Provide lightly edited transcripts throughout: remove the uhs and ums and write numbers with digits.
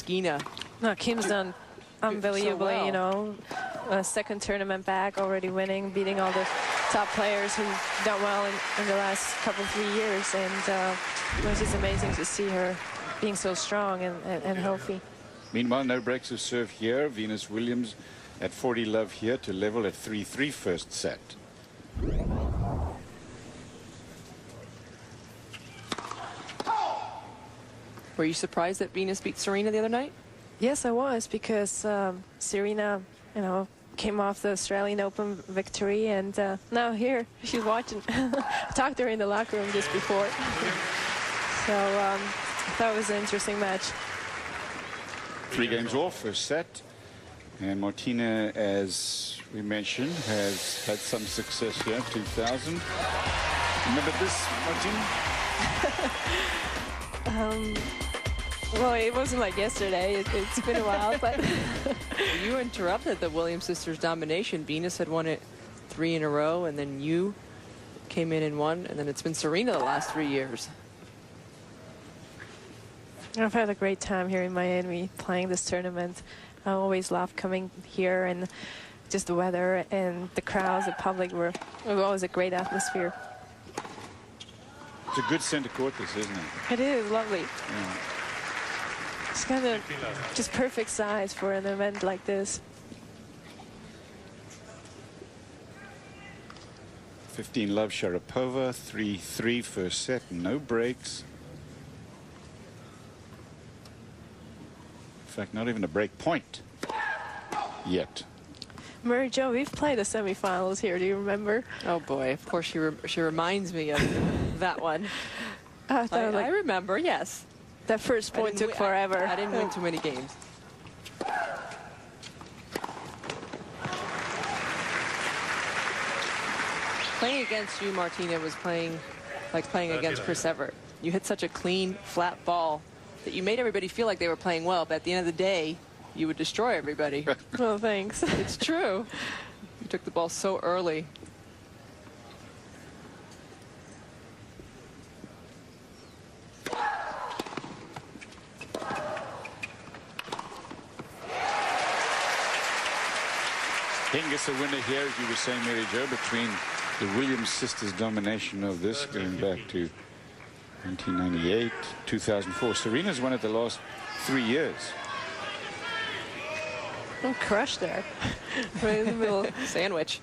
Skina. No, Kim's done unbelievably, well. you know. Second tournament back, already winning, beating all the top players who've done well in the last couple, 3 years. And it was just amazing to see her being so strong and healthy. Meanwhile, no breaks of serve here. Venus Williams at 40 love here to level at 3-3 first set. Were you surprised that Venus beat Serena the other night? Yes, I was, because Serena, you know, came off the Australian Open victory, and now here she's watching. I talked to her in the locker room just before. So I thought it was an interesting match. 3 games off first set. And Martina, as we mentioned, has had some success here, 2000. Remember this, Martina? Well, it wasn't like yesterday. It's been a while, but... You interrupted the Williams sisters' domination. Venus had won it 3 in a row, and then you came in and won, and then it's been Serena the last 3 years. I've had a great time here in Miami playing this tournament. I always love coming here, and just the weather and the crowds, the public it was always a great atmosphere. It's a good center court, this, isn't it? It is lovely. Yeah. It's kind of just perfect size for an event like this. 15 love Sharapova, 3-3 first set, no breaks. In fact, not even a break point yet. Mary Jo, we've played the semifinals here. Do you remember? Oh boy, of course she reminds me of that one. I remember, yes. That first point took forever. I didn't win too many games. Playing against you, Martina, was playing like playing against Chris Evert. You hit such a clean, flat ball that you made everybody feel like they were playing well, but at the end of the day, you would destroy everybody. Well, thanks. It's true. You took the ball so early. Hingis a winner here, as you were saying, Mary Jo, between the Williams sisters' domination of this going back to 1998, 2004. Serena's won it the last 3 years. I'm crushed there. Right in the middle. Sandwich.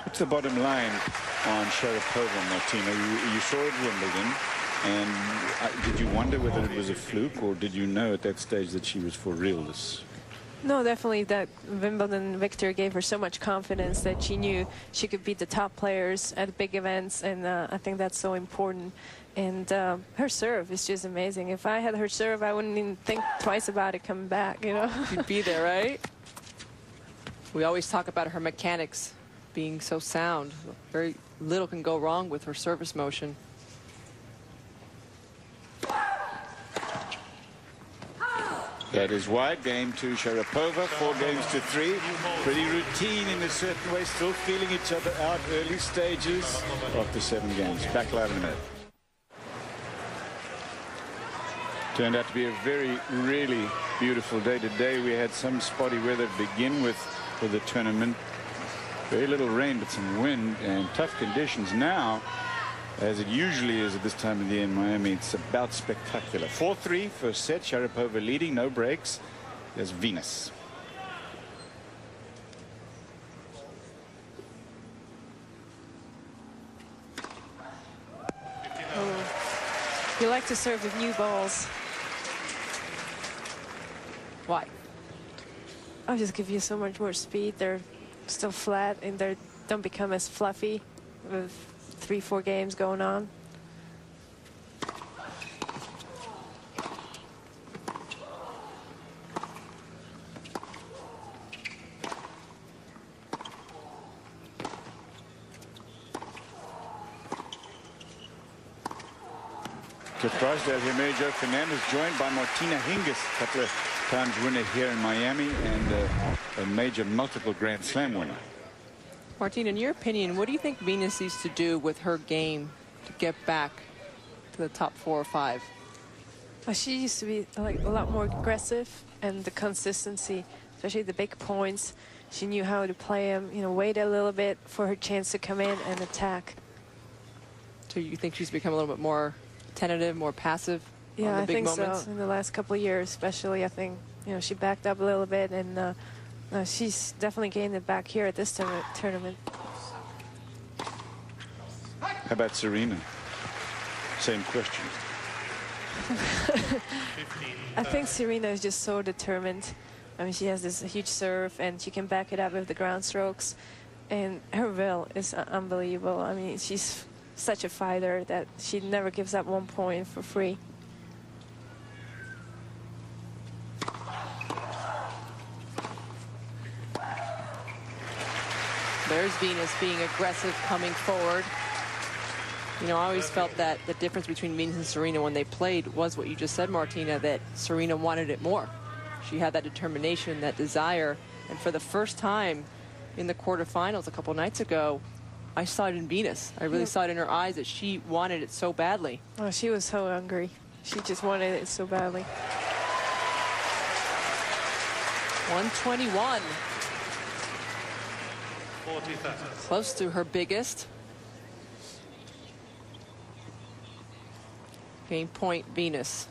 What's the bottom line on Sharapova, Martina? You saw it Wimbledon, and did you wonder whether it was a fluke, or did you know at that stage that she was for real? No, definitely that Wimbledon victory gave her so much confidence that she knew she could beat the top players at big events, and I think that's so important. And her serve is just amazing. If I had her serve, I wouldn't even think twice about it coming back, you know? She'd be there, right? We always talk about her mechanics being so sound. Very little can go wrong with her service motion. That is wide. Game to Sharapova, 4 games to 3. Pretty routine in a certain way, still feeling each other out early stages after 7 games. Back live in a minute. Turned out to be a really beautiful day today. We had some spotty weather to begin with for the tournament. Very little rain, but some wind and tough conditions. Now, as it usually is at this time of the year in Miami, it's about spectacular. 4-3 first set. Sharapova leading, no breaks. There's Venus. You like to serve with new balls. Why? I'll just give you so much more speed. They're still flat, and they don't become as fluffy with 3-4 games going on. To Drysdale here, Mary Jo Fernandez, joined by Martina Hingis, a couple of times winner here in Miami, and a major multiple Grand Slam winner. Martina, in your opinion, what do you think Venus needs to do with her game to get back to the top 4 or 5? Well, she used to be like a lot more aggressive, and the consistency, especially the big points, she knew how to play them. You know, wait a little bit for her chance to come in and attack. So you think she's become a little bit more tentative, more passive? Yeah, on the I big think moments? so. In the last couple of years, especially, I think she backed up a little bit, and she's definitely gained it back here at this tournament. How about Serena? Same question. I think Serena is just so determined. I mean, she has this huge serve, and she can back it up with the ground strokes. And her will is unbelievable. I mean, she's such a fighter that she never gives up 1 point for free. There's Venus being aggressive, coming forward. You know, I always felt that the difference between Venus and Serena when they played was what you just said, Martina, that Serena wanted it more. She had that determination, that desire. And for the first time in the quarterfinals a couple nights ago, I saw it in Venus. I really saw it in her eyes that she wanted it so badly. Oh, she was so hungry. She just wanted it so badly. 121. 40,000. Close to her biggest. Game point, Venus.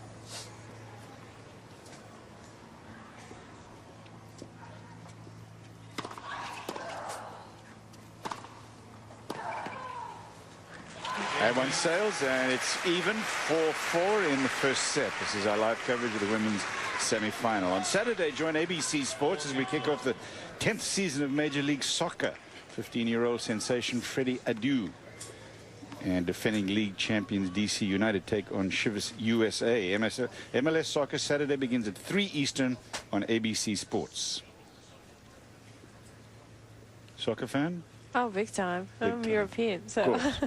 That one sails, and it's even 4-4 in the first set. This is our live coverage of the women's semi-final. On Saturday, join ABC Sports as we kick off the 10th season of Major League Soccer. 15-year-old sensation Freddie Adu and defending league champions DC United take on Chivas USA. MLS Soccer Saturday begins at 3 Eastern on ABC Sports. Soccer fan? Oh, big time. Big I'm time. European, so. Of course.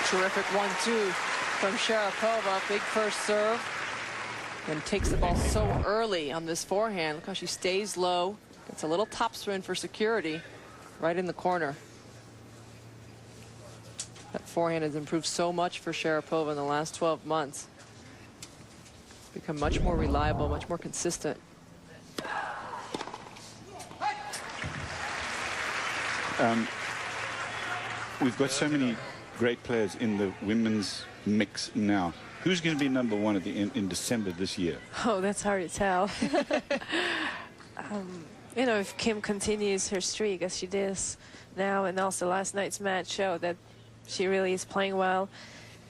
Terrific 1-2 from Sharapova. Big first serve. And takes the ball so early on this forehand. Look how she stays low. Gets a little topspin for security right in the corner. That forehand has improved so much for Sharapova in the last 12 months. It's become much more reliable, much more consistent. We've got so many great players in the women's mix now. Who's going to be number 1 at the end in December this year? Oh, that's hard to tell. You know, if Kim continues her streak as she does now, and also last night's match showed that she really is playing well,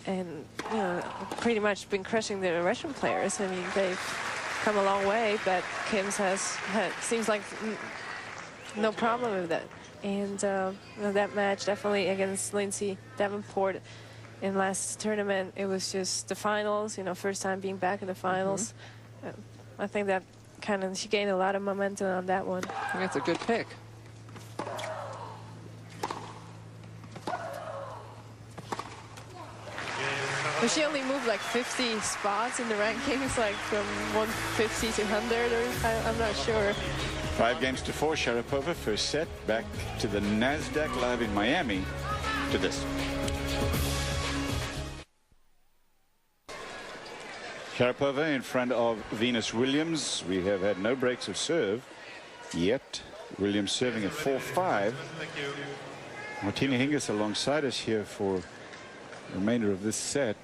and you know, pretty much been crushing the Russian players. I mean, they've come a long way, but Kim's seems like no problem with that. And you know, that match definitely against Lindsay Davenport in last tournament, it was just the finals, you know, first time being back in the finals. I think that she gained a lot of momentum on that one. I think that's a good pick. But she only moved like 50 spots in the rankings, like from 150 to 100, or I'm not sure. 5 games to 4, Sharapova, first set, back to the NASDAQ live in Miami to this. Sharapova in front of Venus Williams. We have had no breaks of serve yet. Williams serving at 4-5. Martina Hingis alongside us here for the remainder of this set.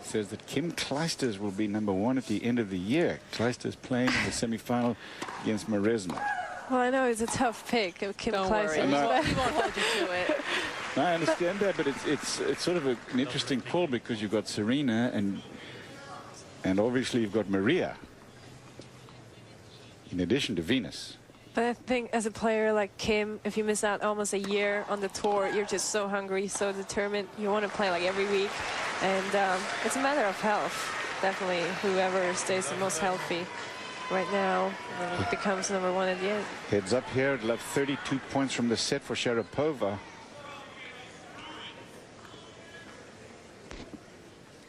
Says that Kim Clijsters will be number 1 at the end of the year. Clijsters playing in the semi-final against Maresma. Well, I know it's a tough pick of Kim Clijsters. Don't worry, we won't hold you to it. No, I understand that, but it's sort of an interesting pull because you've got Serena and obviously you've got Maria in addition to Venus. But I think as a player like Kim, if you miss out almost a year on the tour, you're just so hungry, so determined. You want to play like every week. And it's a matter of health. Definitely whoever stays the most healthy right now becomes number 1 at the end. Heads up here, love 32 points from the set for Sharapova.